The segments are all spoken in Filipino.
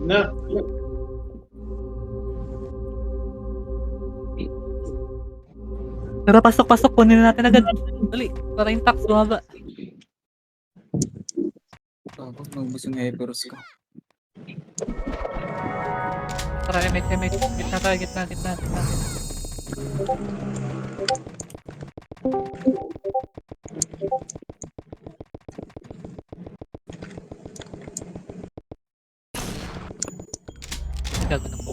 Na. Pero pasok-pasok, kunin natin agad. Dali, para yung tax bumaba. Tapos magbus yung hyperos ko. Tara, MH. Gitna tayo, gitna. Gago na po.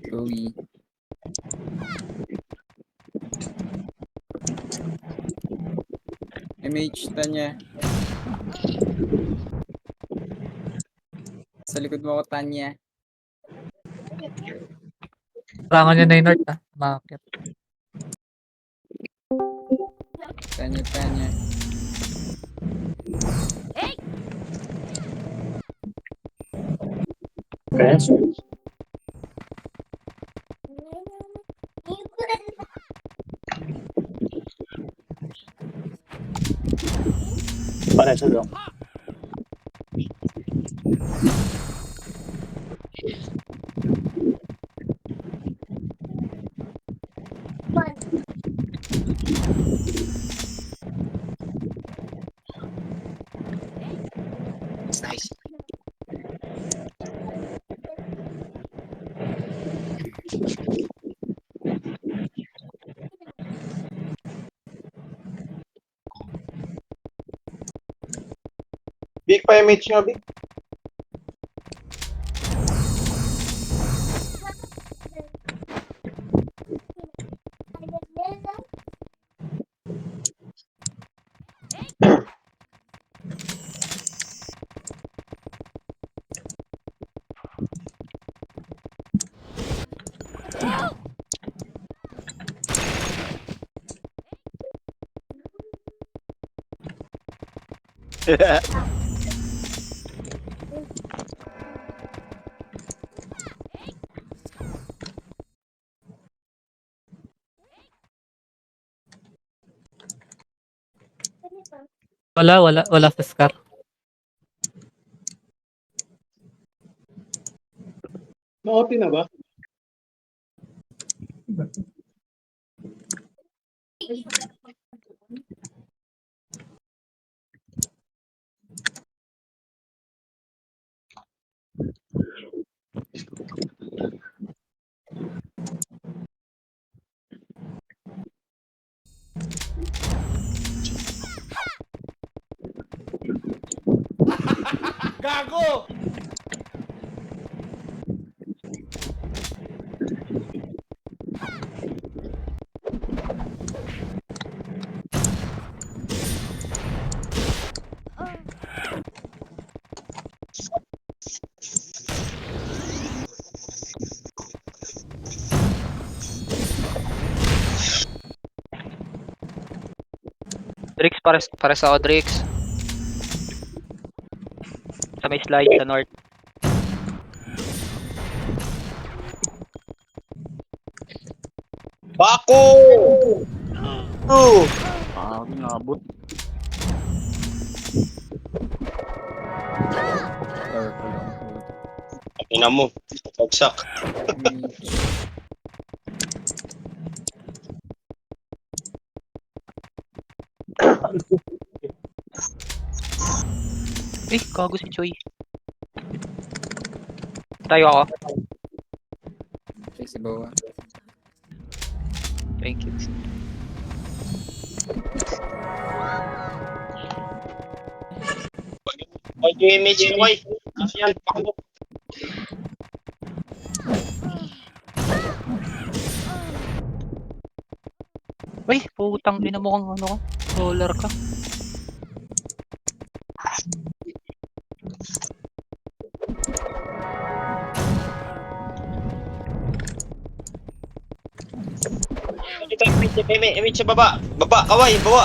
Chloe. MH, Tanya. Sa likod mo ako, Tanya. Rangan niya na yung north, ah. Makakit. Tanya. Kaya so. Para sa dong. Nice. Big pa MH nga, Big. Wala sa scar. Na-OT na ba? Gago! Drix, pares ako, Drix. Sa may slide sa north. Bako! Oh! Nabot. Purple lang po. Ina mo. Pagsak. MH. Eh, gago si Choi. Tayo ako. Check sa bawah. Thank you. Ay, MH ko kay. Yan, pakbo. Uy, putang ina mo kang ano ka. Roller ka. Dito, MH sa baba. Baba, kaway, baba.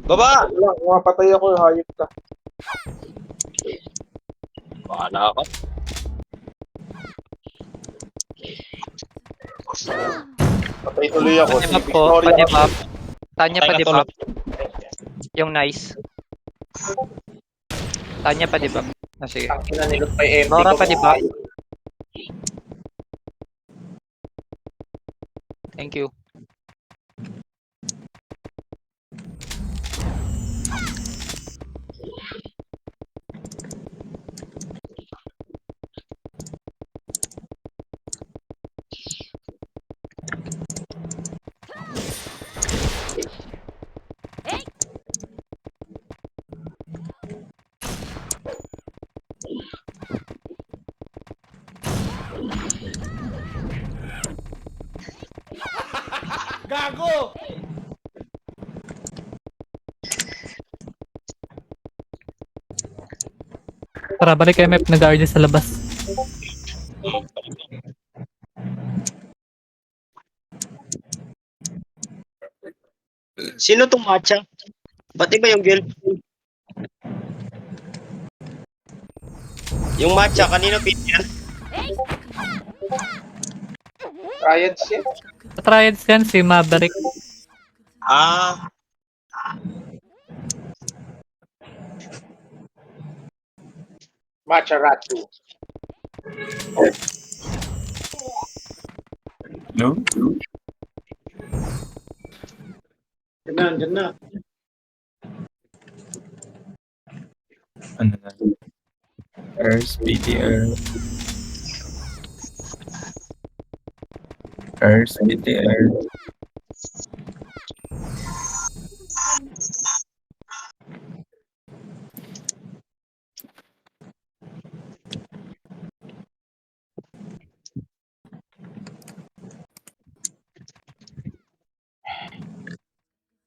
Baba! Wala, mapatay ako, hayop ka. Bahala ka. Patay tuloy ako. Padibab po, padibab. Tanya Patay na padibab. Yung nice. Tanya padibab. Ah, sige. Tangina nilot pa yung empty Nora ko. padibab. Thank you. Tara, balik kay Mep, nag-RD sa labas. Sino tong matcha? Ba't iba yung girlfriend? Yung matcha, kanino pin yan? Ryan siya? Patriads yan, si Maverick. Ah. Matcha Ratu. No? Diyan na. Ano na? Earth, BTR. Earth, BTR.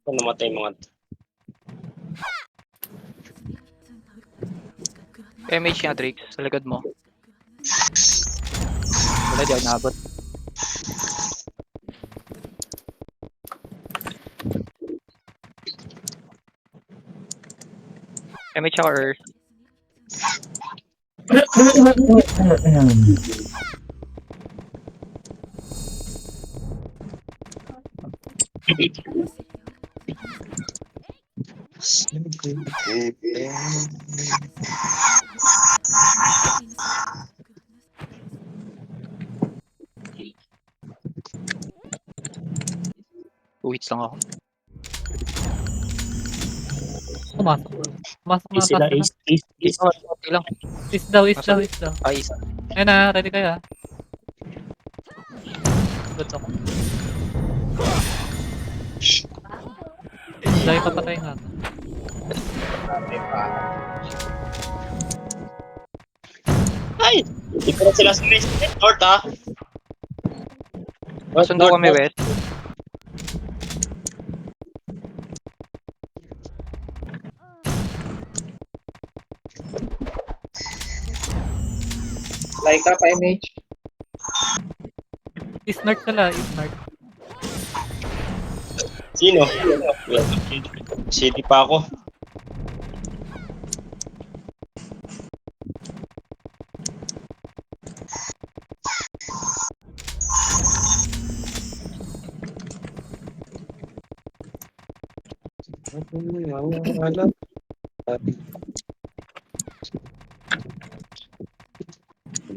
Kung namatay mga MH nga, Drake. Sa likod mo. Wala, di ako naabot. MH ako Earth. Two hits lang ako. Pumasok. Pumasok na, sila pasok na. is. Okay lang. Is daw, is daw, is daw. Ay, Ayun na, ready kayo ha. Good ako. Dahil papatay nga. Ay! Hindi ko na sila sa North ah. sundo kami, West. Like ka pa MH. Is north sila, is north. Sino? City pa ako.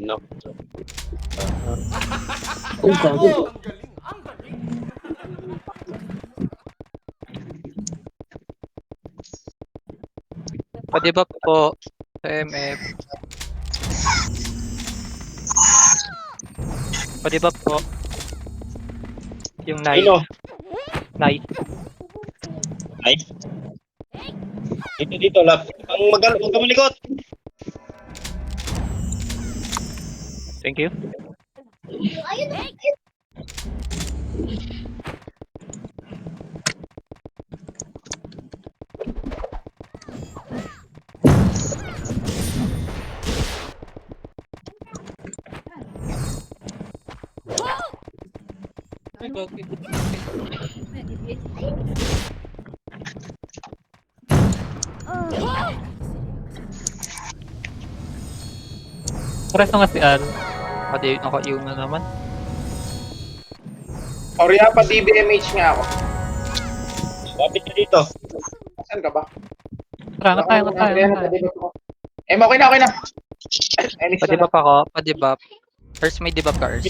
No. Padibab po. MF. Padibab po. Yung nice. Sino? Nice. Ay. Dito, lap. Ang huwag ka malikot. Thank you. Pares nga si Al. Pati naka-iw na naman. Sorry ha, pa DBMH nga ako. Kapit ka dito. Saan ka ba? Tara, tayo. Okay na, okay na. Enix na Pa-debuff ako, pa-debuff. First may debuff ka, Ers.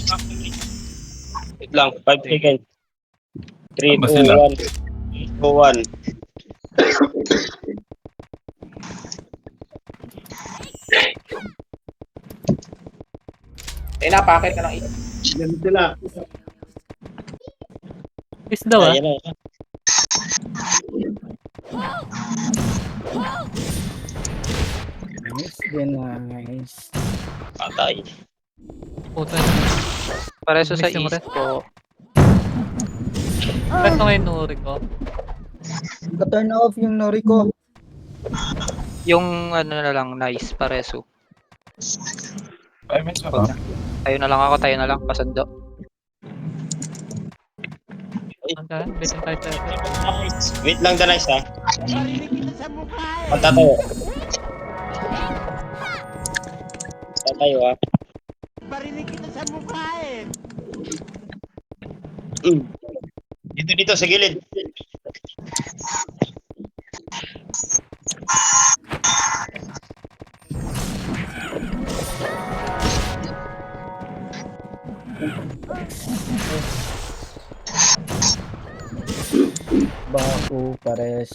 Wait lang, 5 seconds. 3, Tama 2, sila. 1. 2, 1. napakit ka ng isa. Yan sila. Is daw ah. Ayan na. Nice. Patay. Puta. Pareso sa Miss yung east rest. ko. Presto ngayon nuri ko. Ka-turn off yung nori ko. Yung ano na lang, nice, pareso. 5 minutes pa Wag ba? na. Tayo na lang, pasando. Andiyan, betin tayo tayo. Wait lang, Danais ha. Patatayo. Tatayo ha. Barinig kita sa mukha eh. Dito, sa gilid. Baku, pares.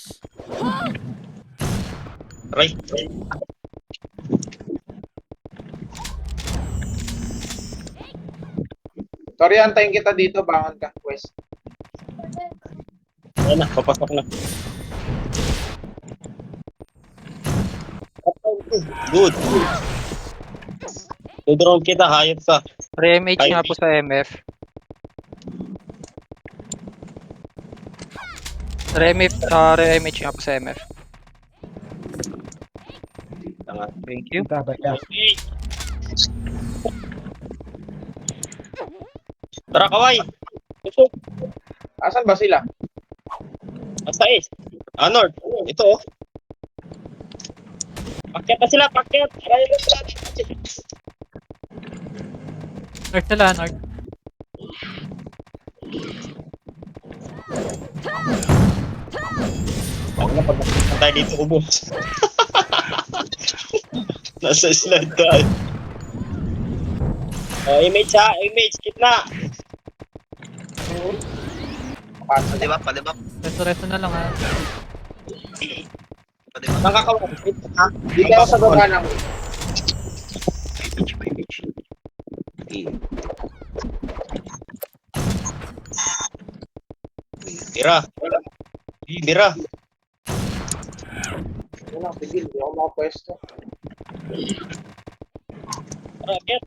Right. Sorry, antayin kita dito. Bangon ka, West. Ayan na, papasok na. Good. Dudrone kita, hayop ka. Re-MH nga po sa MF. Re-MH nga po sa MF. Thank you. Okay. Tara, kaway. Tusok. Asan ba sila? Basta is. North. Ito oh. Pakyat na sila, pakyat. North sila, north. Huwag na pag nakikita tayo dito ubos. Nasa slide tayo. Oh, image ha, image, kitna. Padibak. Resto na lang ah. Saan ka kaway? Ha? Dito ako sa baba ng... Tira. Tira. Wala, sige, hindi ako makapwesto. Tara, get.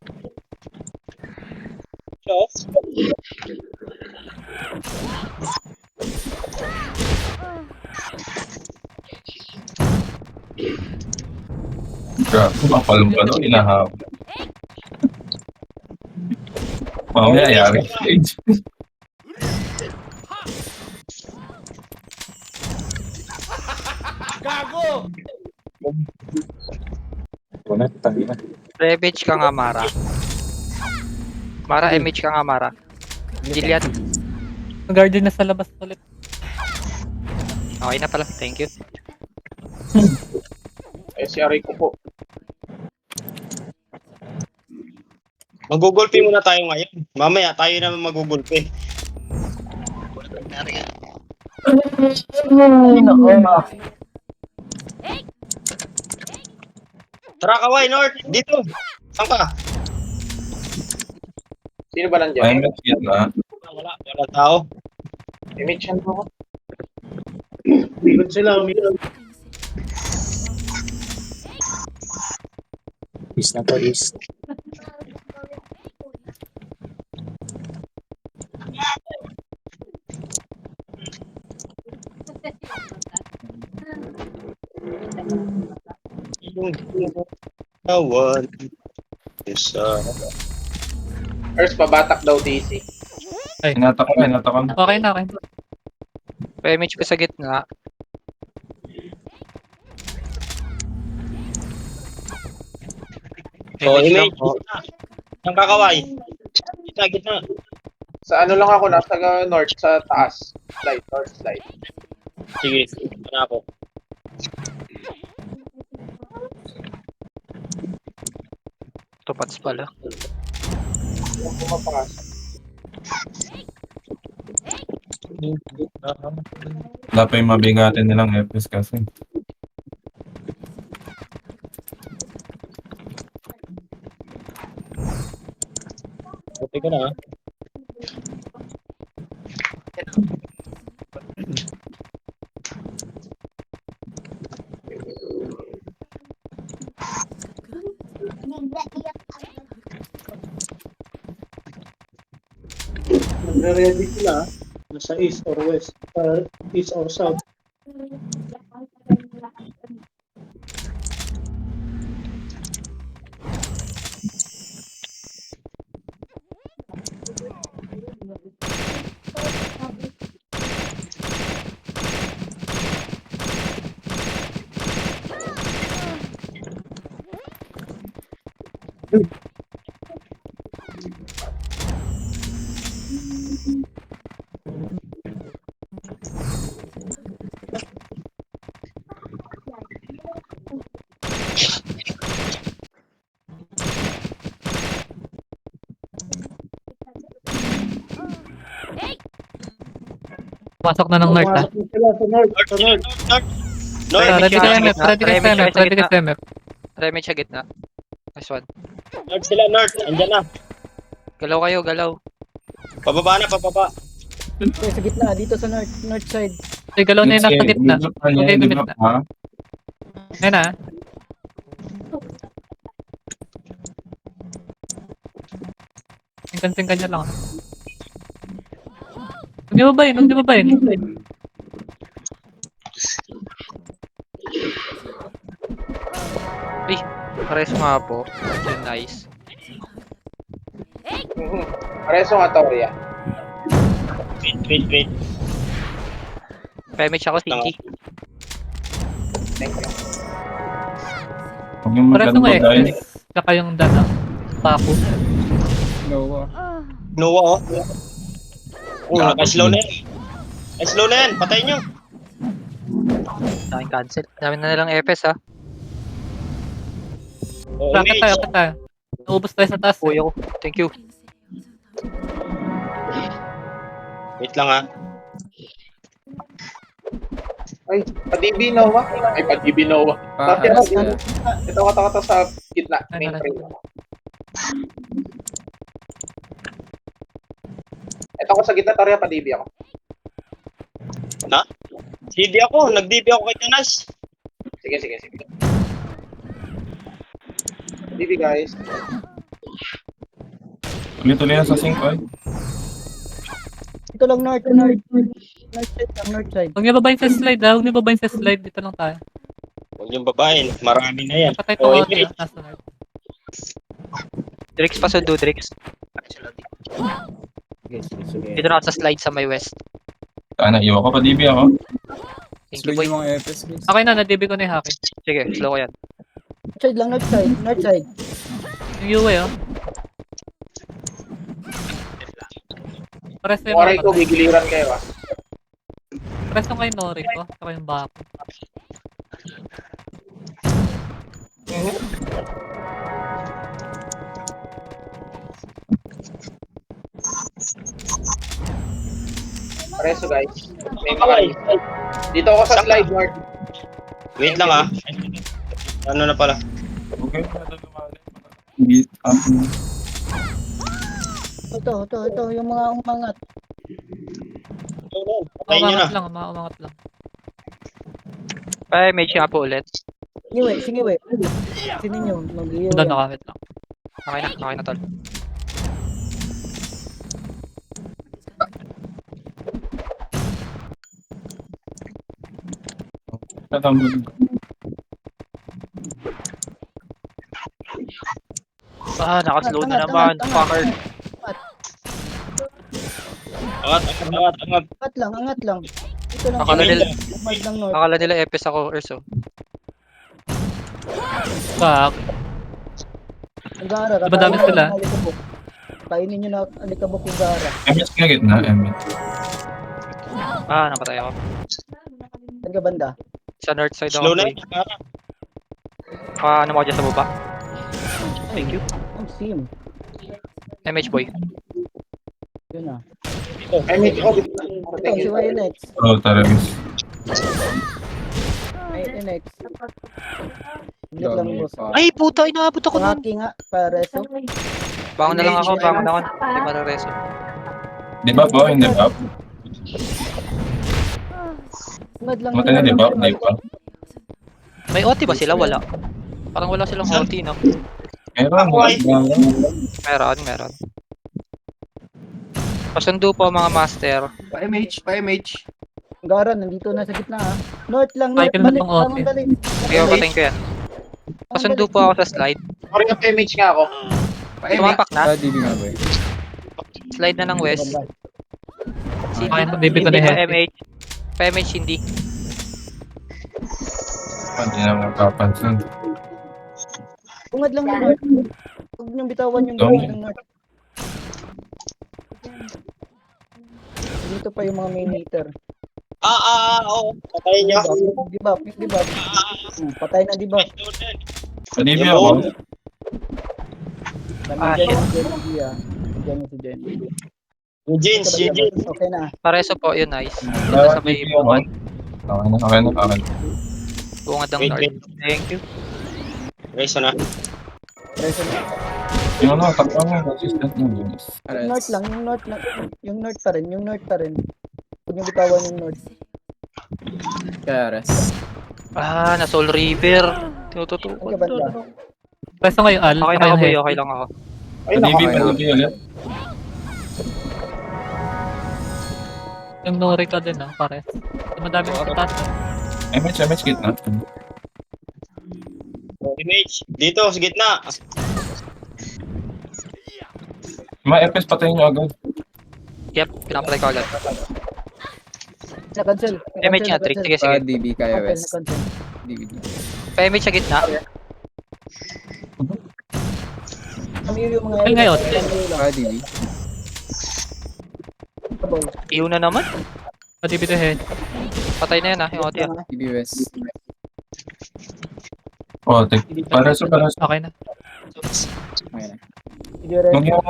Shots. Grabe, mapalong ka doon, inahabol. Mamaya, yari stage. Wala, tayo na. Re-MH ka nga, Mara. Mara, MH ka nga, Mara. Jillian. Guardian na sa labas ulit. Okay na pala, thank you. Eh, si Arico po. Magugulpi muna tayo ngayon. Mamaya tayo naman magugulpi. Tara, kaway, North. Dito. Saan ka? Sino ba nandiyan? 5 minutes yan na. Wala tao. Image yan po. Umigot sila, umigot. Is na to, is. Yung tawan. Isa. First, pabatak daw DC. Inatakam. Okay na, okay. Re-MH ko sa gitna. So, MH lang image. po. Saan ka, kaway? Gitna. Sa ano lang ako, nasa north, sa taas. Slide, north slide. Sige, ito na ako. Tupats pala. Yung pumapasok. Wala pa yung mabigatin nilang FPS kasi. Buti ko na, ha? Nagre-ready sila nasa east or west, east or south. Pasok na ng north, ha? Pumasok na sila sa north, sa north. North! Ready ka MF, ready ka Remedy MF, sa ready ka gitna. MF. Remedy sa gitna. Nice one. North sila, north! Andyan na! Galaw kayo, galaw. Pababa na, pababa! Okay, sa gitna, dito sa north side. Ay, galaw na yung nasa gitna. Okay, Di gumit ba na. pa? Ayun na, ha? Singkan-singkan niya lang, ha? Huwag niyo babayin, huwag niyo babayin. Pares nga po. Yun, nice. Pareso nga, Toria. Wait. Pemich ako, Sinky. Thank you. Huwag yung Pares magkano nga dahil. XS. Saka yung dana. Papo. Noah. Noah, oh. Oh, naka-slow na yan. Ay, slow na yan. Patayin nyo. Daming cancel. Dami na nilang FS, ha. Oh, Rakit tayo, Mage. rakit tayo. Naubos tayo sa taas. Uy ako. Thank you. Wait lang, ha. Ay, pa-DB Nova. Ay, pa-DB Nova. Paharas Ito, ito sa gitna. Main Ano, frame. Ito ako sa gitna, Toria, pa-DB ako. CD ako. Nag-DB ako kay Tanas. Sige. DB, guys. Tuloy-tuloy yan sa 5 ay. Ito lang north side lang, north side. Huwag niyo babayin sa slide, ha? Huwag niyo babayin sa slide. Dito lang tayo. Huwag yung babae. Marami na yan. Patay Oh, itong auto, Mage. ha? Nasa north. Drix pa sundo, Drix. Sige. Dito na ako sa slide sa may west. Sana iwan ko pa DB ako. Thank you, boy. Okay na, na-DB ko na yung haki. Sige, slow ko yan. North side lang, north side. Yung UA, oh. Pares na yung Oray ko, mga patay. gigiliran kayo, ah. Pares na kayo Nori ko. Saka yung bako. Pareso, guys. May mga dito ako sa slide, north. Wait lang, ha. Ano na pala? Okay. Hindi. Ito, yung mga umangat. Patayin nyo na. Umangat lang, umangat lang. Ay, mage nga po ulit. Sige, we. Sino nyo? Mag-iyo. Doon nakamit lang. Okay na, tol. Tatambol. Nakaslow na naman. Fucker. Angat. Angat lang. Ito lang. Akala nila, North lang, north. akala nila FS ako, Urso. Bak. Nag-aaral. Diba dami sila? Kainin nyo na alikabok yung gara. MS nga gitna, MS. Ah, napatay ako. Saan ka banda? Sa north side Slow ako. na boy. Ano mo dyan sa baba? Thank you. Ang sim. MH boy. Yun na. Ay, may Ito, si YNX. Oo, talaga. YNX. Ulit lang boss. Ay, puta, inaabot ako nun. Pangaki nga, pareso. Bangon na lang ako, bangon ako. Hindi marareso. Di ba po? Hindi ba? Mad lang Matay na di ba? Di ba? May OT ba sila? Wala. Parang wala silang OT, no? Meron. Meron. Pasundo po mga master. Pa-MH. Gara, nandito na sa gitna ha. North lang, north. Cycle na Balik, tong OT. tamang balik. Kaya patayin ko yan. Pasundo po ako sa slide. Sorry na pa-MH nga ako. Tumapak na. DB nga boy. Slide na ng west. Okay na, DB ko na Hindi pa head. MH. Pa MH hindi. Hindi na magpapansin. Ungad lang yung north. Huwag niyong bitawan yung Dong. gawin ng north. Dito pa yung mga main meter. Oo. Patayin niyo. Debuff. Patay na debuff. Padibi ako. Ah, Dyan si Gia. Dyan si Jen. Eugene. Okay na. Pareso po, yun nice. Dalawa Sabay DB ako. bungad. Okay na. Bungad ang Wait, north. wait. Thank you. Reso na. Preso na. Yung ano, takpan mo. Consistent mo. Yung north lang. Yung north pa rin. Huwag niyong bitawan yung north. Kaya res. Ah, na Soul River. Tinututukan. Ang gabanda. Preso ngayon, Al. Okay na ako, boy. Okay lang ako. Padibi okay na. ulit. Yung Nori ka din, no? Pare. Madami yung kitas. MH gitna. Image. Dito, sa gitna. Mga FS patayin nyo agad. Yep, pinapatay ko agad. Na-cancel. MH nga, trick. Sige, sige. DB kaya west. Na-cancel. DB. Pa MH sa gitna. Kami yung mga Ay, ngayon. DB. Iyo na naman. DB to head. Patay na yan yung OT. DB west. Oh, pareso. Okay na. Okay na. Huwag yung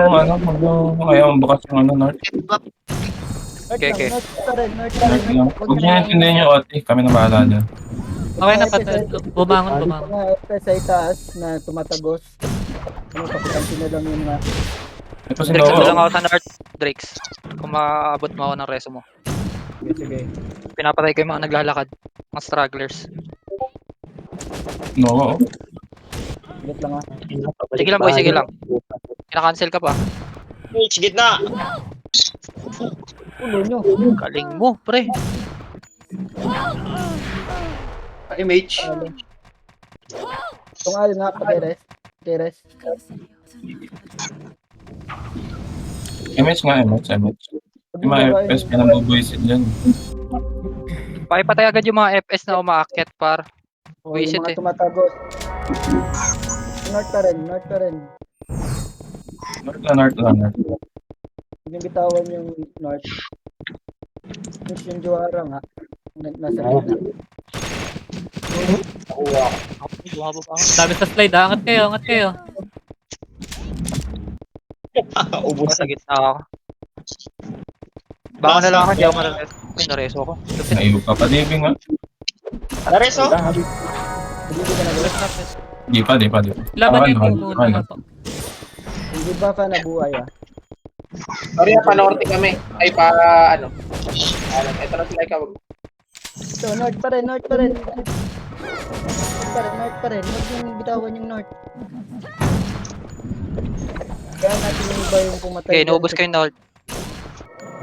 ayaw bukas yung ano, North. Okay. North pa rin. North lang. Huwag nyo intindihin yung OT. Kami na bahala dyan. Okay na, patay. Bumangon. Mga FPS ay taas na tumatagos. Pakitansin na lang yung mga... Ito si Drakes, lang Noah. ako sa north. Drakes. Kung maabot mo ako ng reso mo. Sige. Pinapatay ko yung mga naglalakad. Mga stragglers. Noah. Wait lang ha. Sige lang boy, sige lang. Kina-cancel ka pa. Image, gitna. Ulo nyo. Galing mo, pre. Pa-MH. Itong al nga, pakires. Pakires. MH. Yung mga FS pinabubuisit dyan. Pakipatay agad yung mga FS na umaakyat par. O, Visit yung mga eh. tumatagos. North pa rin. North lang. Huwag nyo bitawan yung north. Yung Juara nga. Nasa gitna. Bumaba pa ako. Dami sa slide, ha? Angat kayo. Ubus. Sa gitna ako. Baka na lang ako, hindi ako marareso. Ay, nareso ako. Naiyo ka pa, DB nga. Reso. Di pa. Laban Okay, yung okay, muna okay. na to. Hindi ba ka nabuhay ah? Sorry na, pa-norte kami. Ay, ano. Ito na sila ikaw. So, north pa rin. North pa rin. Huwag nyo bitawan yung north. Kaya natin yung iba yung pumatay. Okay, naubos ko yung north.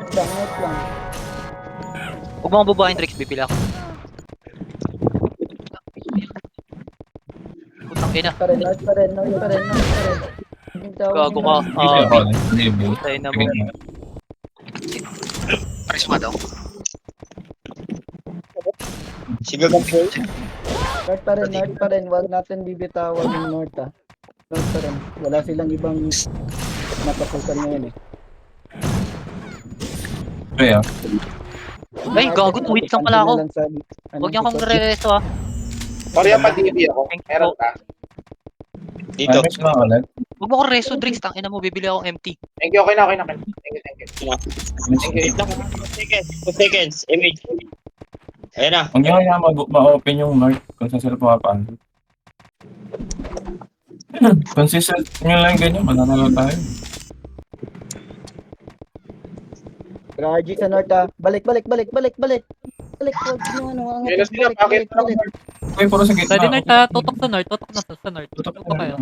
North lang. Huwag mo babaeng tricks, bibili ako. Putang ina. North pa rin. Huwag nyo bitawan Gago yung ka. north. DB ako. DB. Tayo na mo. Paris mo daw. Sige, control. North pa rin. Huwag natin bibitawan yung north ah. North pa rin. Wala silang ibang napasukan na yun eh. Kaya, Ay, gago, wait lang pala ako. Huwag niyo akong re-resto ah. Sorry pa DB ako. Meron ka. Dito. damage lang ulit. Huwag mo akong resto drinks, tangina mo, bibili akong empty. Thank you, okay na, okay na. Thank you, thank you. Wait lang. 2 seconds. Image. Ayan na. Huwag niyo kaya ma-open yung north kung saan sila pumapaan. Consistent nyo lang ganyan, mananalo tayo. RG sa north ah. Balik. Balik, huwag nyo ano. Yun na sila, bakit? Okay, puro sa gitna. Pwede North, tutok sa North, tutok na sa North. Tutok Tutok kayo.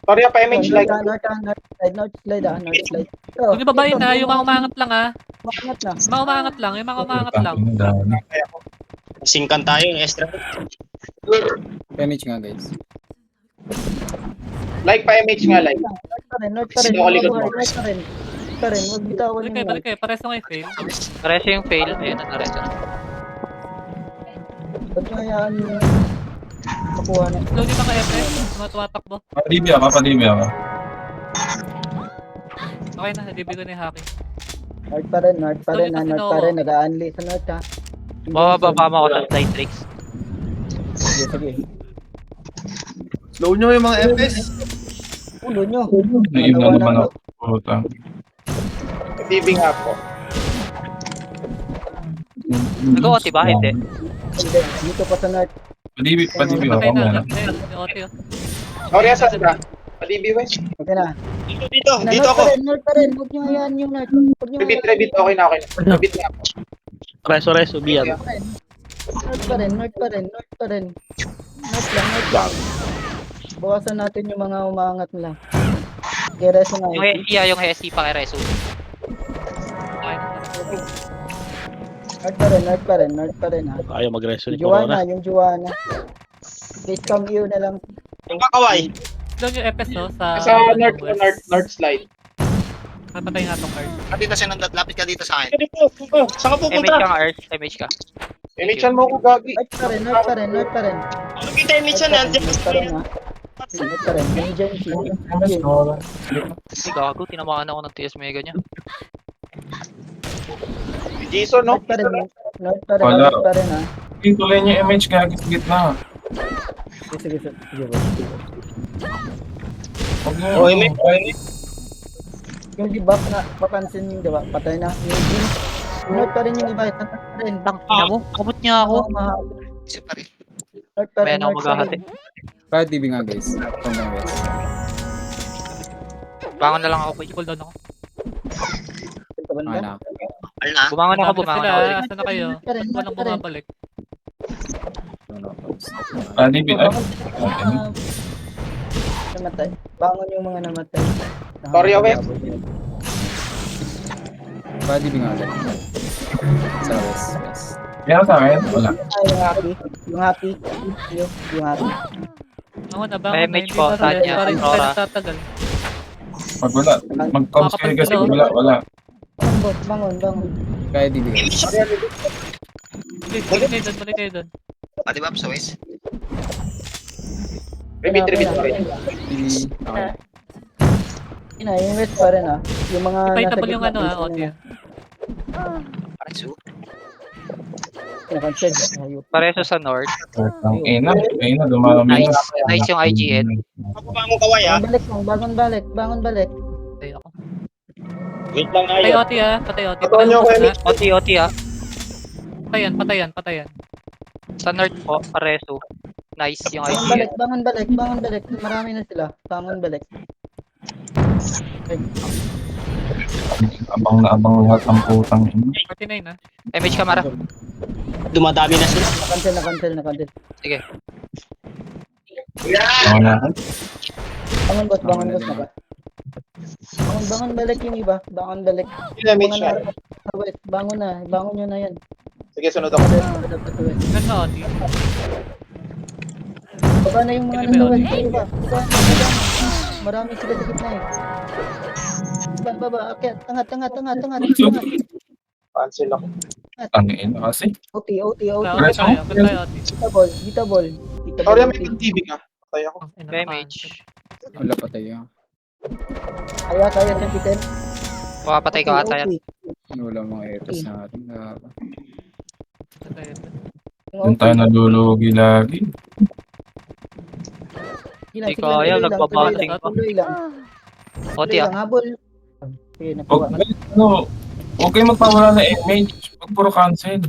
Sorry pa image like. North slide ah, north slide. Huwag niyo babayin na, yung mga umangat lang ah. Makangat na. Mga umangat lang, yung mga umangat lang. Singkan tayo yung extra. Damage nga guys. Like pa image nga like. North pa rin. Sino kaligod mo? North pa rin. Huwag bitawan Balik yung kayo, balik kayo. Pares na kayo fail. Resto yung fail. Ayun, na-resto na. Huwag nyo hayaan yung makuha na. Slow dito ka FF, mga tumatakbo. Padibya ako. Okay na, nadibi ko na yung hacking. North pa rin. Nag-a-unli sa north ha. Bababa mo ako sa slide tricks. Sige. Slow nyo yung mga FS. Ulo nyo. Naiib na naman ako. Puta. DB nga po. Nag-OT ba? Hindi. Hindi, dito pa sa north. Padibya ako. Patay na, Meron. last na yun. Yung OT oh. Sorry, asan ka? Pa DB West. Okay na. Dito ako. North pa rin. Huwag nyo hayaan yung north. Huwag nyo hayaan. Rebit, okay na. Rebit nga po. Reso, biyan. North pa rin. North lang. Bawasan natin yung mga umangat lang. Okay, reso nga. Yung HE yung HSC pa kay Reso. Okay na. North pa rin ha. Ayaw mag-reso ni Yung Juana. Please come here na lang. Yung kakaway. Slow yung FS oh, sa... Sa north slide. Patay nga tong card. Dito siya nandot, lapit ka dito sa akin. Dito. Saan ka MH pupunta? ka nga, Earth. MH ka. Image mo ko gagi. North pa rin. Ano kita image yan? Nandiyan North pa rin ha. North pa rin. Emergency. Hindi gago, tinamaan ako ng TS Mega niya. Jason, no? North pa rin Wala. ha. Tuloy niyo yung image kaya sa gitna. Sige. Huwag niyo. Oh, image. Yung debuff na, papansin yung diba, patay na. Yung North pa rin yung iba, north pa rin. Tangina mo, abot niya ako. Isa pa rin. North pa May rin, ako north pa maghahati. rin. Padibya nga guys. From the west. Bangon na lang ako. Cool down ako. Ito ba Okay na? na. Al na. Bumangon ako, Madami bumangon sila, ako. asa na kayo? Ba't walang bumabalik? Padibya. Ay. Namatay. Bangon yung mga namatay. Sorry, okay. Padibya nga ulit. Sa west. Meron sa akin? Wala. Yung happy. Yung happy. Ako na ba? May image po, Tanya, Aurora. Nagtatagal. Pag wala. Mag-coms kayo kasi wala. Bangon. Padibya guys. Balik kayo doon. Pati ba sa west? Rebit. Okay. Yung west pa rin ha. Yung mga Ipahitable yung ano OT. Reso. Nakansel. Ayun. Pareso sa North. Ang ina, dumami na. Nice yung IGN. Pababa mo kaway ha. Bangon balik. Patay ako. Wait lang Patay ayo. OT ah, patay OT. Patayin niyo ako, Emich. OT ah. Patayan. Sa North po, Pareso. Nice yung IGN. Bangon balik. Marami na sila. Bangon balik. Abang na abang lahat ng putang ina. 49 ah. MH Kamara. Dumadami na sila. Nakansel. Sige. Ako na. Bangon boss na ba? Bangon balik yung iba. Bangon balik. Image siya. Bangon nyo na yan. Sige, sunod ako. Ganda OT. Baba na yung mga nandun sa iba. Marami sila sa gitna eh. Baba, akyat. Angat. Cancel ako. Ang ina kasi. OT. Patay OT. Dita ball. Sorry, may TV ka. Patay ako. May MH. Wala pa tayo. Kaya sensitive. Makapatay ka ata yan. Wala mga etos natin. Doon tayo nalulugi lagi. Di kaya, nagbabating pa. Tuloy lang. Oti ah. Habol. Okay, Huwag nakuha. huwag kayo magpawala na image. Huwag puro cancel.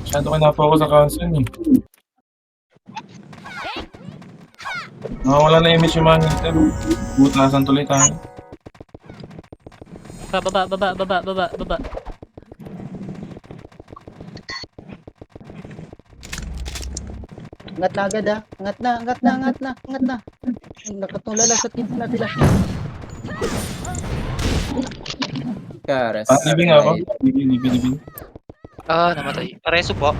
Masyado ka na-focus sa cancel eh. Nakawala na image yung mga ngiter. Butasan tuloy tayo. Baba. Angat na agad ah. Angat na. Nakatulala sa kids na sila. Karas. Libing ako. Libing. Ah, namatay. Pareso po.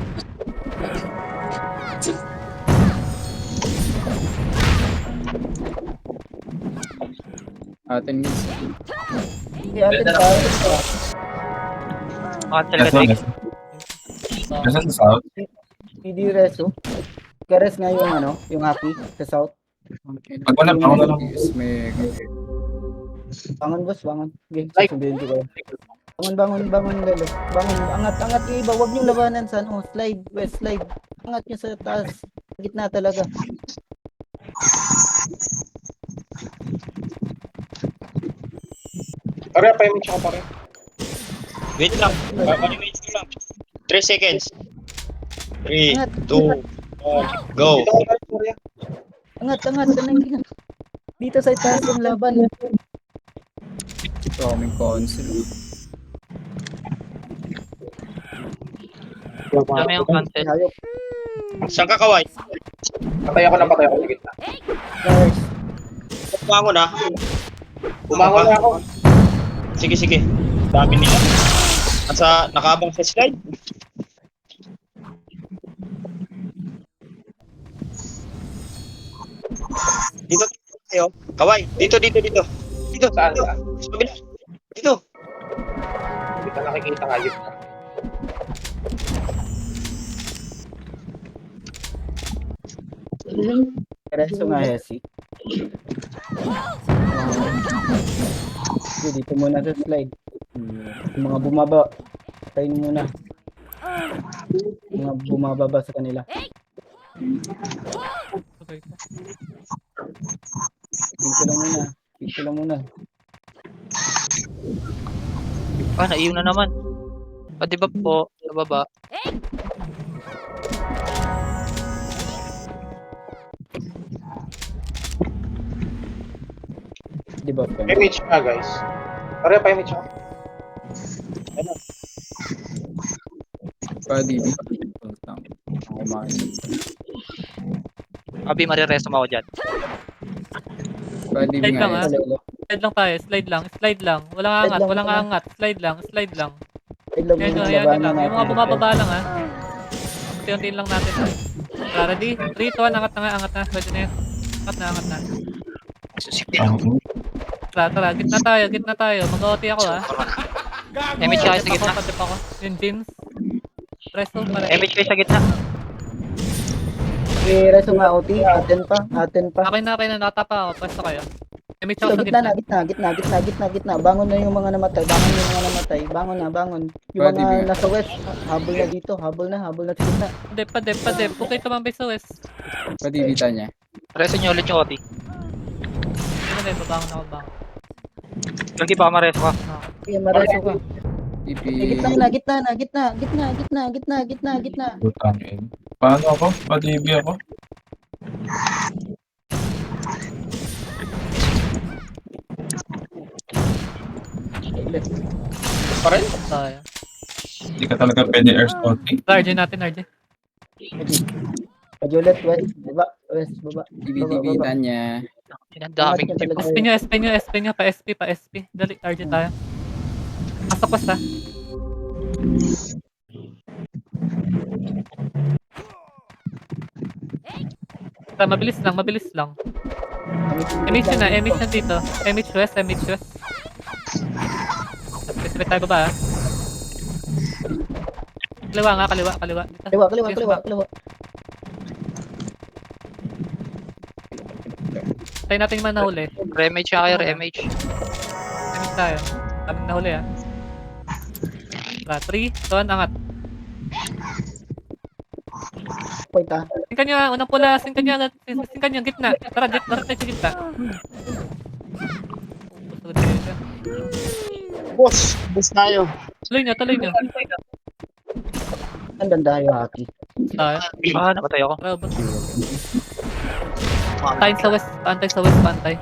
Atin guys. Kaya atin tayo. Cancel Nasa, kasi. nasa sa south. Hindi reso. Keres nga yung yung happy sa south. Pag wala, ako na lang. May... Bangon boss, bangon. Okay, susunduin ko kayo. Bangon lalo. Bangon, angat yung iba. Huwag niyong labanan sa slide, west slide. Angat niyo sa taas. Gitna talaga. Pare, pa-image ako pare. Wait lang. Wait lang. 3 seconds. 3, Angat. 2, 1, go. Dito ako guys, pare. Angat. Anong dito sa taas yung laban. Coming console. Dami yung cancel. Hayop. Saan ka kaway? Patay ako sa gitna. Guys. Bumangon na. Bumangon na ako. Sige. Dami nila. Nakaabang sa slide. Dito tayo. Kaway, dito. Dito. Saan? Sa kabila. Dito. Hindi ka nakikita hayop ka. Kereso nga Hesi. Dito muna sa slide. Yung mga bumaba. Tayin muna. Yung mga bumababa sa kanila. Dito lang muna. Ah, naiyon na naman. Pati ba po, sa baba? Di ba? Pa-image ka guys. Pare, pa-image ako. Pwede di. Kumain. Abi, marireso mo ako dyan. Pwede Slide lang nga. ah. Slide lang tayo. Slide lang. Walang angat. Slide lang. Yan lang. Yung mga bumababa lang ah. Unti-untiin lang natin ah. Ready? 3, 2, 1. Angat na. Pwede na yan. Angat na. Tara. Gitna tayo. Mag-OT ako ah. Image kayo sa gitna. Patip ako. Yung James. Presto. Image kayo sa gitna. Kereso nga OT. Atin pa. Okay na. Nakatapa ako. Pwesto kayo. Image So, ako sa gitna. Gitna. Bangon na yung mga namatay. Bangon. Yung Pwede mga ba? nasa west, habol na dito. Habol na sa gitna. Padep. Okay tumambay sa west. Pwede bita niya. Reso nyo ulit yung OT. Hindi na babangon ako. Lagi baka mareso ka. Okay, mareso ka. Ipi... Gitna. Butang in. Paano ako? Padibi ako? Pare? Tayo. Hindi ka talaga pwede air spotting. RJ natin, RJ. Pajulet, west, baba. Ibibita niya. Ang daming tip. SP nyo. Pa SP. Dali, RJ tayo. Pasok basta. Mabilis lang. MH na dito. MH west. Split tayo ba? Kaliwa. Dito. Kaliwa. Antayin natin yung mga nahuli. Remage siya kayo, remage. Remix tayo. Kaming nahuli ah. 3, 2, 1, angat. Wait ah. Singkan nyo ah, unang pula, singkan nyo agad. Singkan nyo, gitna. Tara, tara tayo sa gitna. Pusod kayo dyan. Boss, boss tayo. Tuloy nyo, tuloy nyo. Ang ganda yung hockey. Tayo. Namatay ako. Tara, boss. Pantayin sa west, pantay sa west, pantay.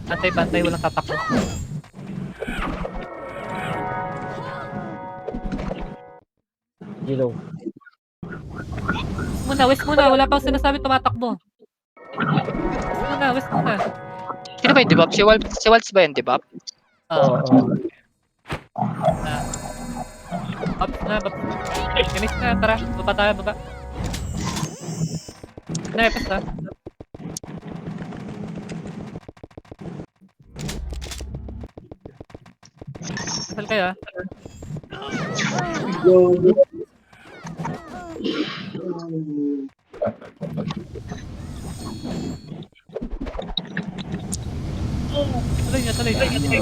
Pantay, pantay, walang tatakbo. Zero. West muna, wala pang sinasabi tumatakbo. West muna. Sino ba yung debuff? Si Waltz ba yung debuff? Oo. Oo. Ups na, ups. Ganis na, tara. Baba tayo, baba. Naipos ha. Kasal kayo ha. Tuloy nyo, tuloy nyo.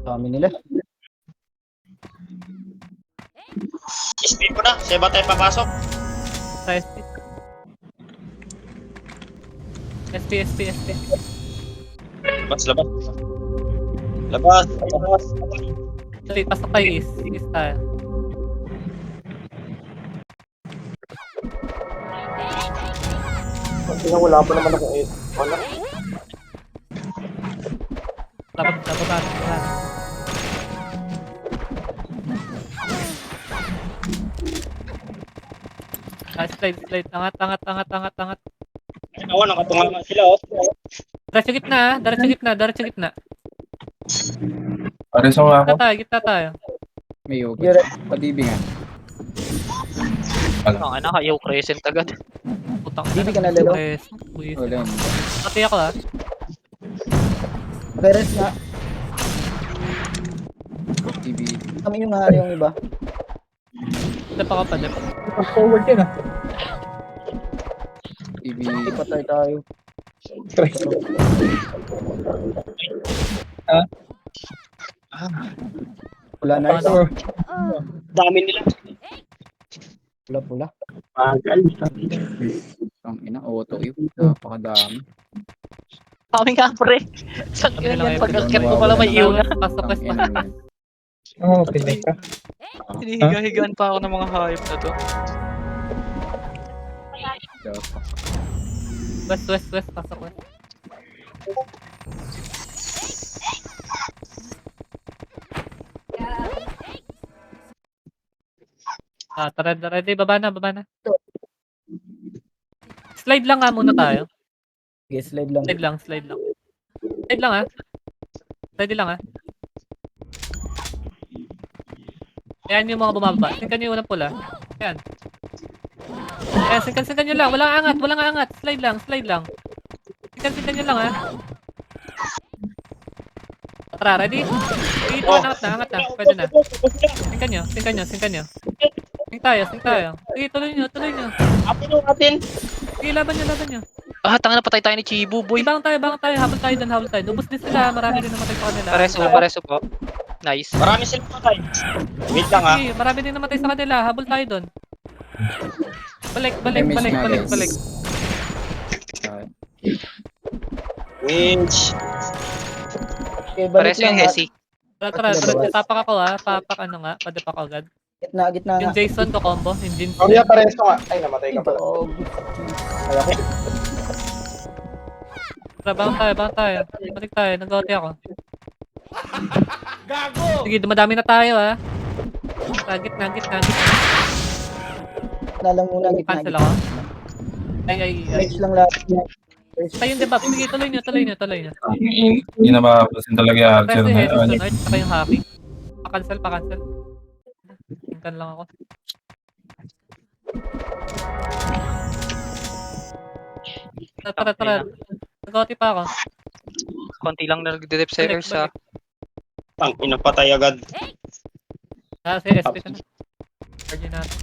Kami nila. Speed ko na. Siya ba tayo papasok? Sa SP. SP. Labas, labas. Labas, labas. Tuloy, pasok tayo is. Is tayo. Wala pa naman ako eh. Wala. Baba. Slide. Angat. Ako, nakatunga sila oh. Diretso gitna. Pares ako ako. Gitna tayo. May yoga. Yun. Padibi nga. Ang anak, ayaw crescent agad. Putang Bibi ka na, Lelo? Wala. Pati ako ha. Peres nga. TV. Kami yung nga yung iba. Dep ako pa. Forward yan ah. TV. Hindi patay tayo. Wala na ito. Dami nila. Pula. Ang ina, auto yun. Napakadami. Kami nga pre. Saan Kami yun lang yan? yun. Pagkakit ko pala may iwan. Pasok Ang ina mo yan. Oo, pinay ka. Hinihiga-higaan pa ako ng mga hayop na to. West. Pasok west. Tara. Ready, baba na. Slide lang nga muna tayo. Okay, slide lang. Slide lang. Slide lang ha. Slide lang ha. Ayan yung mga bumababa. Singkan nyo yung unang pula. Ayan. Ayan, singkan nyo lang. Walang angat. Slide lang. Singkan nyo lang ha. Tara, ready? Dito, angat na. Pwede na. Singkan nyo. Sing tayo. Sige, tuloy nyo. Atin. Sige, laban nyo. Tanga na patay tayo ni Chibu, boy. Bangon tayo. Habol tayo. Ubus din sila. Marami din namatay sa kanila. Pareso po. Nice. Marami sila patay. Wait lang ha. Sige, marami din namatay sa kanila. Habol tayo doon. Balik. Winch. Okay, balik Pareso yung lang. Hesi. Tara. Tapak ako ha. Papak ano nga. Padepak agad. Gitna Yung nga. Jason ko combo. Yung Jin. Kami pares ko nga. Ay, namatay ka pala. Ito. Tara, bangon tayo. Balik tayo. Nag-OT ako. Sige, dumadami na tayo ha. Gitna. Nalang muna gitna. Cancel ako. Ay. Rage lang lahat. Tayo yung debuff. Sige, tuloy nyo. Hindi na mapapansin talaga yung Archer Press na yung yun. Hesus saka yung Haki. Pa-cancel. Tingkan lang ako. Tara. Nag-OT pa ako. Konti lang na nagde-dep sa Balik. Ursa. Ang inapatay agad. Sige, SP ka na. Charge natin.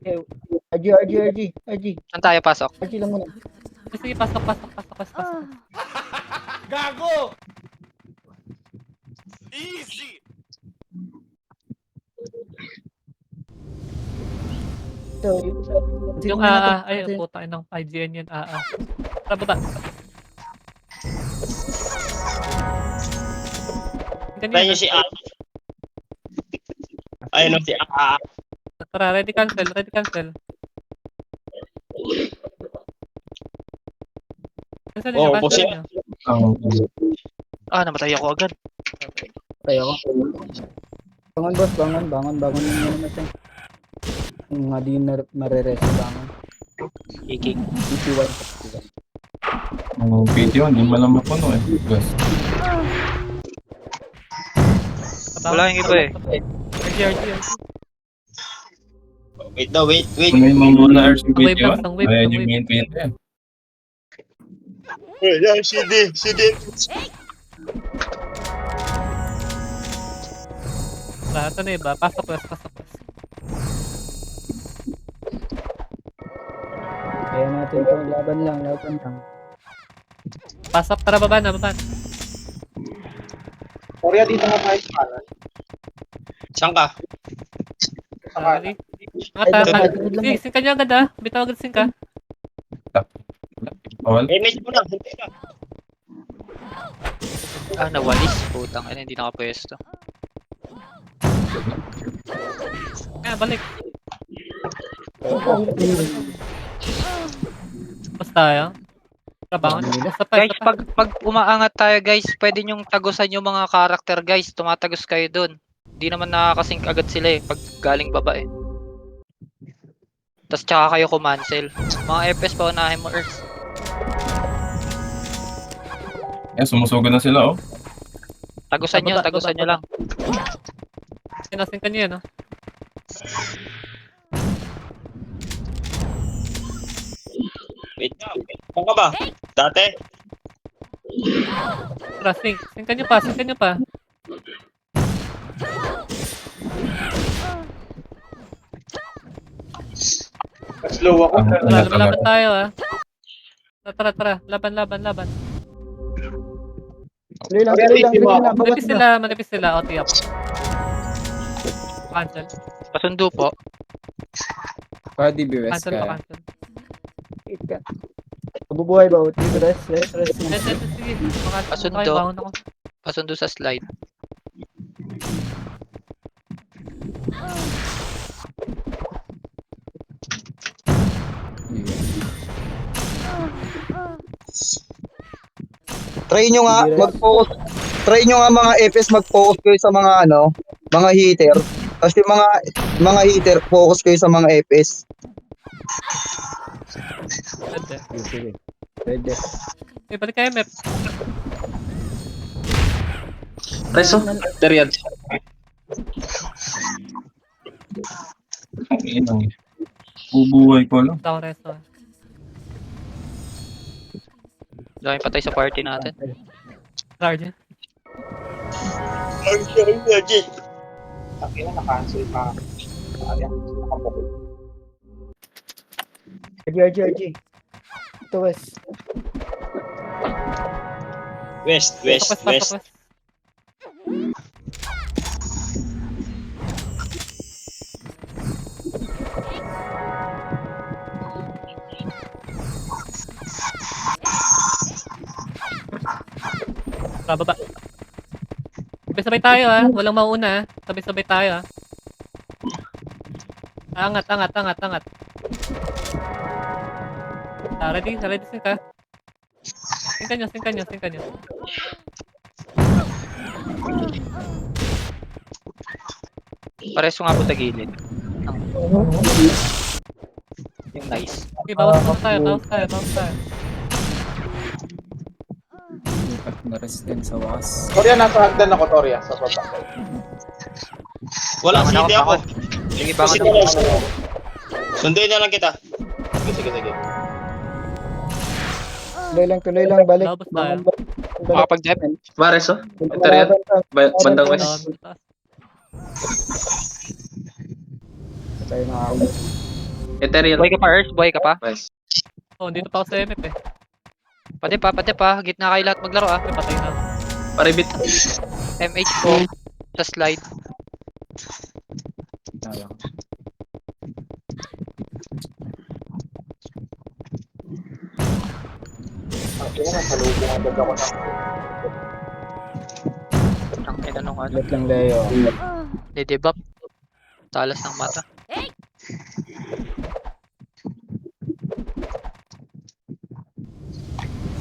RG. Saan tayo pasok? RG lang muna. Sige, pasok. Ito, Yung AA, ay, puta ng IGN yun, AA. Tara, baba. Tayo si A. Ayun si A. Tara, ready cancel. Cancel Oo, nyo. kasi- Namatay ako agad. Tayo ako. Bangon boss, bangon yung natin. Kung nga di marerest, bangon. Kicking. DP1. Ang video, hindi mo lang mapuno eh. Guys. Wala yung iba eh. RG. Wait daw, wait. Kung may mga muna RC Ang wave video, lang, ang wave, ayan ang yung wave. main point yan. Yan, CD. Tara, ito na iba. Pasok west. Kaya natin to, laban lang. Pasok, tara, baba na. Torya, dito na tayo sa kanan. Saan ka? Tara, ready? Tara. Sige, sing ka nyo agad ah. Bitaw agad sing ka. Bawal? Image mo lang. Hindi ka. Nawalis. Putang ina, hindi nakapwesto. Balik. Basta tayo. Trabangon. Basta pa. Guys, pag umaangat tayo guys, pwede nyong tagusan yung mga karakter guys. Tumatagos kayo dun. Di naman nakakasync agad sila eh, pag galing baba eh. Tapos tsaka kayo kumancel. Mga FPS pa unahin mo, Earth. Yan, sumusugod na sila oh. Tagusan nyo lang. Sinasing ka nyo yan, no? Wait daw. Saan ka ba? Dati? Tara, sing. Sing ka nyo pa. Slow ako. Tara, laban tayo ah. Tara. Laban. Tuloy lang. Manipis sila. OT up. Cancel. Pasundo po. Pwede BWS Cancel. ka. Mabubuhay ba? Rest. Sige. Pasundo. Bangon ako. Pasundo sa slide. Try nyo nga mag-focus. Try nyo nga mga FPS mag-focus kayo sa mga mga hitter. Kasi mga hitter focus kayo sa mga FPS. Pwede. Balik kayo, Mep. Reso? Teriad. Ang inang. Bubuhay ko lang. Down resto. Daming patay sa party natin. Guardian. Taki na, na-cancel pa. Ayan, nakapukul. RG. Ito west. Pasok. Baba. Sabay-sabay tayo ah. Walang mauna ah. Sabay-sabay tayo ah. Angat. Ready sing ka. Sing ka nyo. Pares nga po tagilid. Yung nice. Okay, bawas tayo. Na-rest din sa wakas. Torya, nasa hagdan ako, Torya. Sa baba. Wala, Bangon CD ako. Sige, bangon Sige, ako. Sunduin na lang kita. Sige. Tuloy lang. Balik. Labas tayo. Makapag-dep. Bares, oh. Teriad. Bandang west. Taas. Tayo na ako. Ethereal. Buhay ka pa, Earth? Buhay ka pa? Nice. Oh, dito pa ako sa MF eh. Pati pa. Gitna kayo lahat maglaro ah. Ay, patay na ako. Paribit. MH ko sa slide. Sayang. Ang ina nung ano. Let lang Leo. Debuff. Talas ng mata.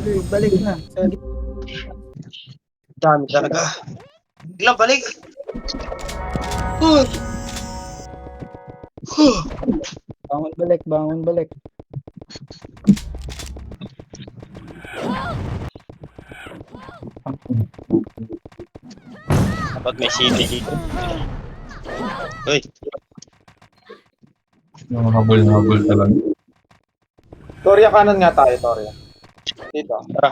Balik na. Sa Dami talaga. Biglang balik. bangon balik. Dapat may city dito. Uy, Yung habol-habol talaga. Torya kanan nga tayo, Torya. Dito. tara.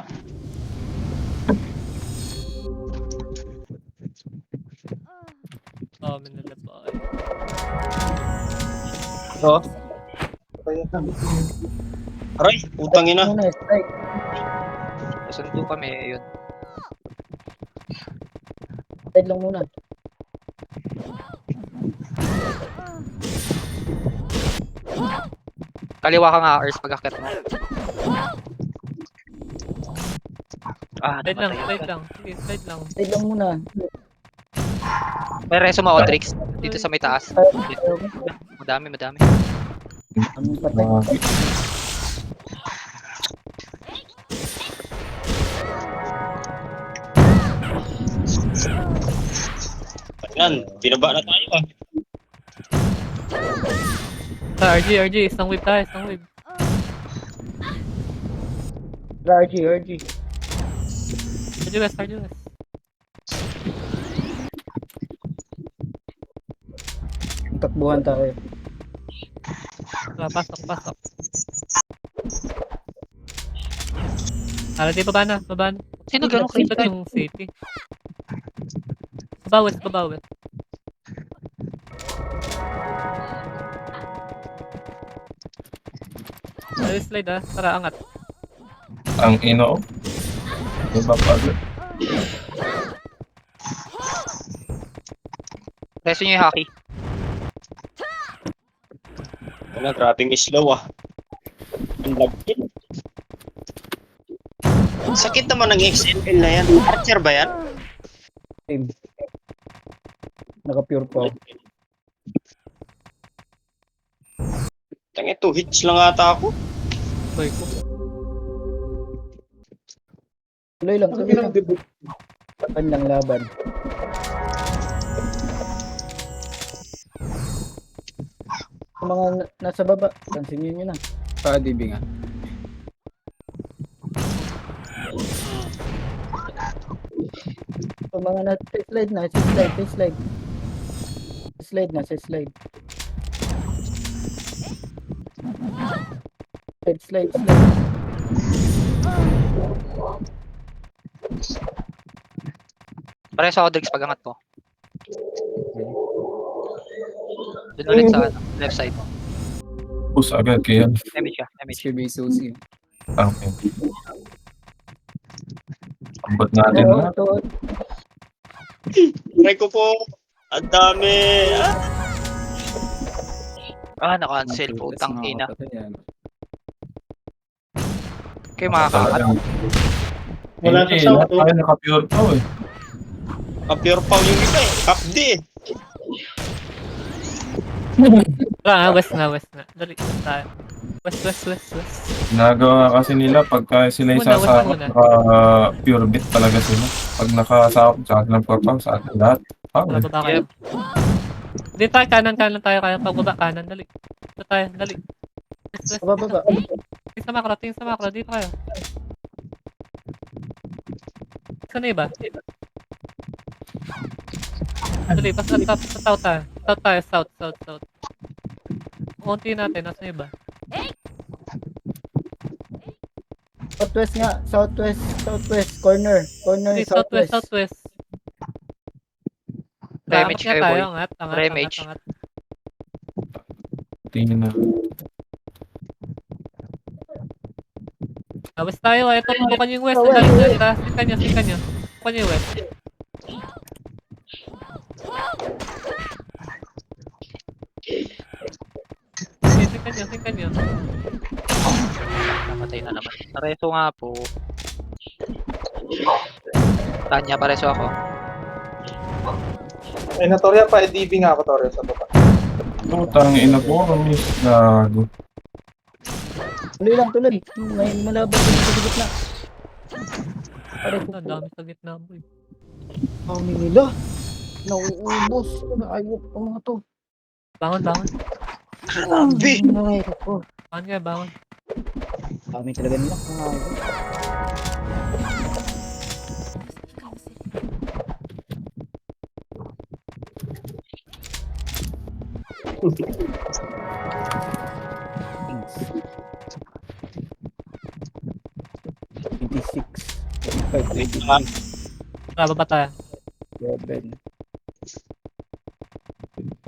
Dami nila ba? Oh. Aray, putang ina. Muna, strike. Sundo kami, yun. Slide lang muna. Kaliwa ka nga, Earth, pag-akit mo. Slide lang, namatay. slide lang. Sige, slide lang. Slide lang muna. May reso mo, Odrix. Dito sa may taas. Madami. Ang patay. Yan, binaba na tayo ah. RG, isang wave tayo, isang wave. RG. RG West. Takbuhan tayo. Pasok. Di baba na. Sino ganun kayo? Ito yung city. Baba west. Slide ah, tara angat. Ang ino. Diba pala? Reso nyo yung hockey. Wala, grabing slow ah. Ang lagkit. Sakit naman ng XNL na yan. Archer ba yan? Team. Naka-pure pa. Tangin, 2 hits lang ata ako. Boy ko. Tuloy lang. debut. Laban lang, laban. Yung mga nasa baba, pansinin nyo na. Pa-DB nga. Yung mga slide na. Slide. Slide. Pareho sa Odrix, pag-angat mo. Doon ulit sa left side. Push agad kaya. Damage ka. SPB Susi. Okay. Ambot natin na. Try ko po. Ang dami. Na-cancel. Putang ina. Yan. Kayo makakaangat. Wala Hindi, na lahat sa tayo naka-pure to eh. Pure power yung iba eh. Kapdi eh. Tara, west na. Dali, west tayo. West. Ginagawa kasi nila pagka sila Muna, isasakot, muna. naka-pure bit talaga sila. Pag nakasakot sa atin ng purpang, sa atin lahat. Tara, baba kayo. Dito tayo, kanan tayo. Kaya pagbaba, kanan. Dali. Dito tayo, dali. West. Baba. Tingin sa macro. Dito kayo. Saan na iba? Dali, basta south tayo. South. Unti natin, nasa iba? Southwest nga. Southwest. Corner Dali, southwest. Damage Angat nga kayo, tayo, boy. angat. Damage. Tingin na. West tayo. Ito, bukan yung west. Ang galing west, ha. Sinkan nyo. Bukan yung west. Okay, sinkan nyo. Namatay na naman. Pareso nga po. Tanya, pareso ako. Ay, na Torya pa, DB nga ako, Torya, sa baba. Putang ina po, miss. Gago. Tuloy lang, tuloy. May malabas yung sa gitna. Pare ko Ang dami sa gitna, boy. Kami nila. Nauubos. Ayok ang mga to. Bangon. Grabe. Ay, ko. Bangon. Kami talaga nila. Ay, Tara, baba tayo. 11.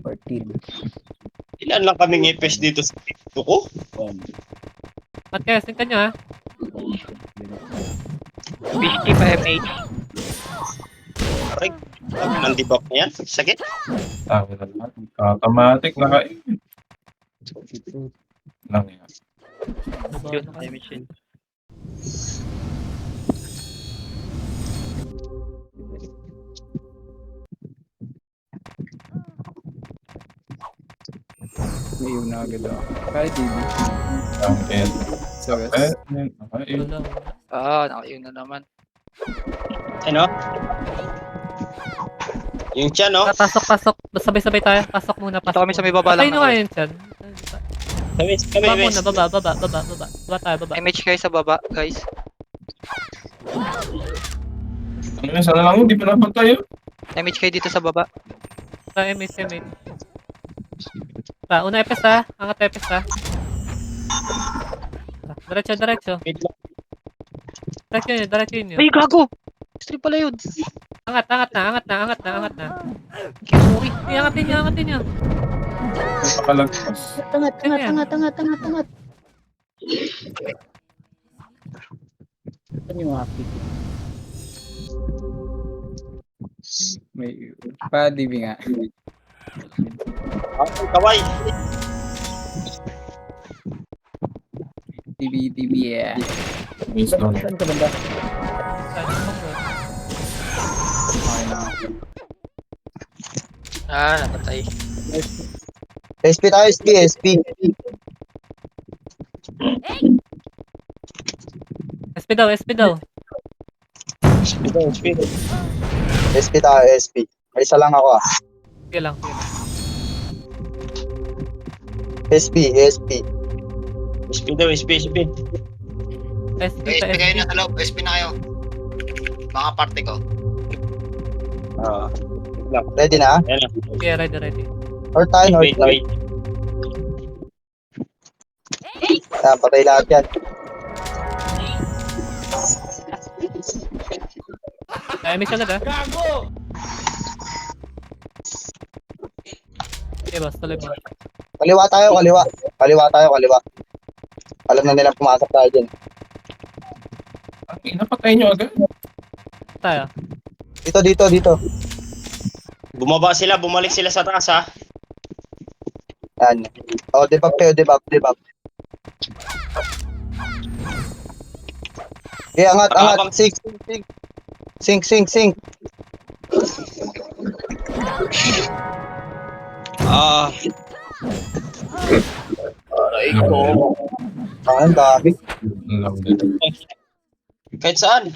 14. Ilan lang kaming FPS dito sa dito ko? 1. Mat kayo, sinkan nyo, ha. 50 pa MH. Aray, nandibak na yan. Sakit. Tama na lahat. Automatic naka lang yan. Baba Yun, na kayo. MH yun. May una agad ako. Kaya DB. Okay. Sa west. Okay. Wala. Nakayun na naman. Ano? Yung chan, no? Pasok. Sabay-sabay tayo. Pasok muna. Dito kami sa may baba lang Patayin ng nyo nga west. yun, Chan. Kami, Baba west. muna. Baba. Baba tayo, baba. MH kayo sa baba, guys. Ano sana lang yun, di pa naman tayo. MH kayo dito sa baba. Sa MH. Una epes, ha. Angat epes, ha. Diretso. Wait lang. Diretso yun. Ay, gago! Stream pala yun. Angat na. Sorry. Angatin nyo. Napakalagpas. Tangat. Ano yung happy? May pa DB nga. Kaway. DB, yeah. Miss doon. Saan ka banda? Okay na ako. Napatay. SP tayo, SP. SP daw. SP tayo, SP. May isa lang ako ah. Sige lang. SP. SP daw, SP. SP kayo na sa loob, SP na kayo. Mga parte ko. Ready na? Ayan na. Okay, ready. Or tayo, Wait. Yan, patay lahat yan. MH agad, ha. Okay, boss. Tuloy mo. Kaliwa tayo. Alam na nilang pumasok tayo dyan. Ang inapatay nyo agad. Tayo. Dito. Bumaba sila, bumalik sila sa taas, ha? Yan. O, debuff kayo, debuff. Okay, angat. Sink. Aray ko. Ang dami. Ang lang din. Kahit saan.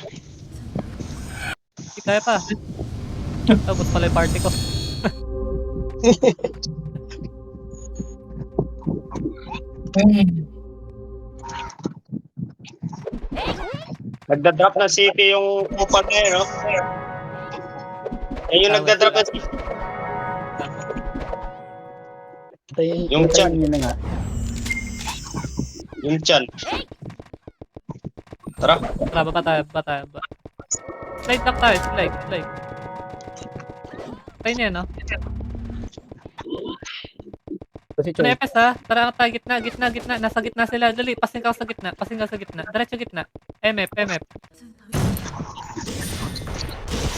Hindi kaya pa. Tapos pala yung party ko. Nagda-drop ng CP yung kupal na yun, no? Yung nagda-drop ng CP. Yung chan. Nyo na nga. Yung chan. Tara. Tara, baba tayo. Slide lang tayo. Slide. Tayo niya, no? Kasi Ano choice. FS ha? Tara ang tayo, gitna. Nasa gitna sila. Dali, passing ka sa gitna. Diretso gitna. MF.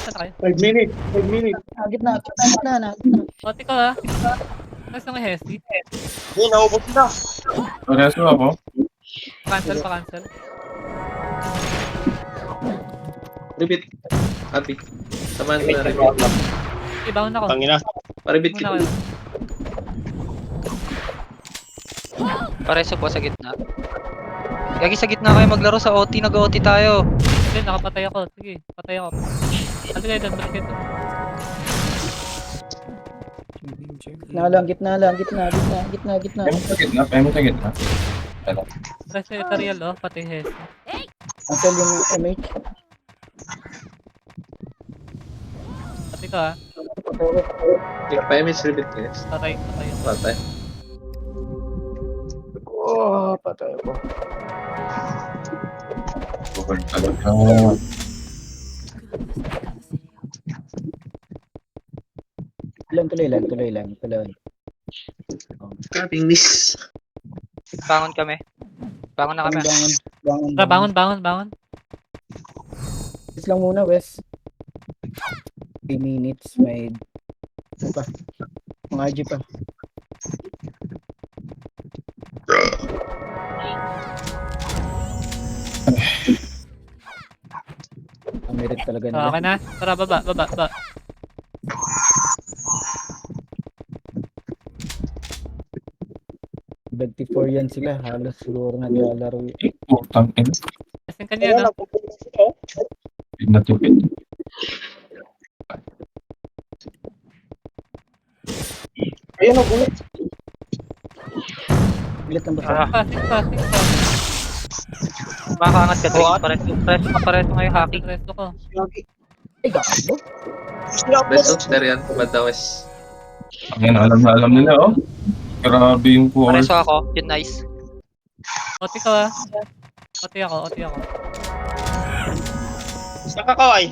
Saan kayo? 5 minutes. 5 minutes. Gitna na. Oti ko ha. Nasa nga Hesi. Hindi, naubos na. Pareso ako. Pa-cancel. Repeat. Happy. Samahan ko na repeat. Okay, bound ako. Tangina. Pa-repeat Muna kita. kayo. Pareso po sa gitna. Gagi sa gitna kayo maglaro sa OT, nag-OT tayo. Hindi, nakapatay ako. Sige, patay ako. Balik kayo doon. Gitna lang. Pemo sa gitna. Ano? Press yung Ethereal, oh. Pati Hesi. Cancel yung MH. Pati ko ha. Pa-image repeat guys. Patay. Patay. Oh, patay ako. Bukal talaga. Tuloy lang. Kaping miss. Bangon kami. Bangon na kami. Tara, bangon. Wes lang muna, Wes. 3 minutes, may... Ano pa? Mga IG pa. Ang merit talaga nila. Okay na. Tara, baba. 24 yan sila. Halos siguro naglalaro. Putang ina. Kasing kanya, no? Pinatipid. Ayun o, bulit. Bilit ng basa. Passing pa. Makakangat ka, Trace. Pareso ngayon hacking. Resto ko. Ay, gago. Best of stereo yan. Banda west. Ang alam nila, oh. Grabe yung power. Pareso ako. Yun, nice. Oti ko ha. Oti ako. Saan ka, Kawai?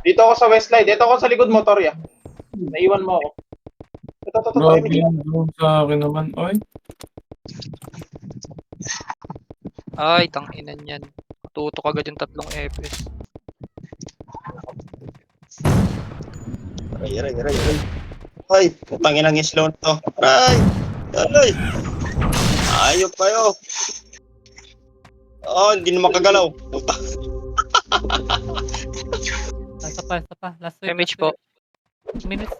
Dito ako sa west side. Dito ako sa likod mo, Torya. Naiwan mo ako. Ito. Grabe yung drone sa akin naman, oy. Ay, tanginan yan. Tutok agad yung 3 FPS. Aray. Ay, putangin ang slow to. Aray. Ayop kayo. Oh, hindi na makagalaw. Puta. Isa pa. Last wave. MH po. 2 minutes.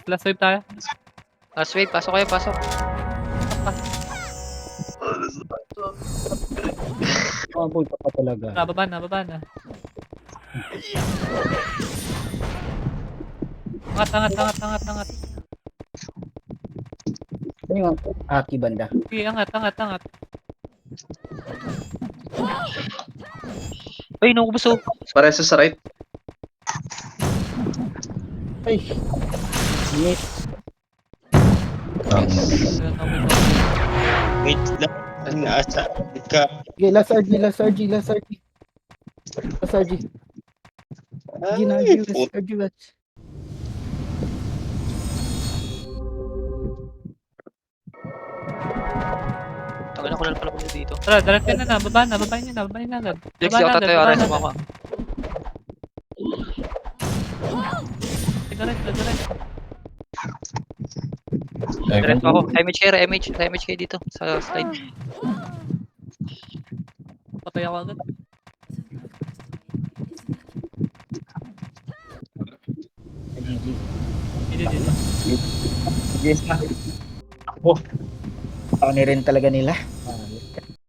Last wave tayo. Last wave, pasok kayo, pasok. Boy pa talaga. Baba na. Angat. Ano yung Aki banda? Sige, angat. Ay, nakubuso. Pareso sa right. Ay! Miss. Wait lang. Nasa ka. Okay, last RG. Ay, puta. RG batch. Tangin ako na pala muna dito. Tara, diretso na. Babayin niyo na agad. Lex, yata tayo, Ares, mama. Diretso. Diretso ako. MH kayo dito sa slide. Patay ako agad. Yes na. Ako ni rin talaga nila.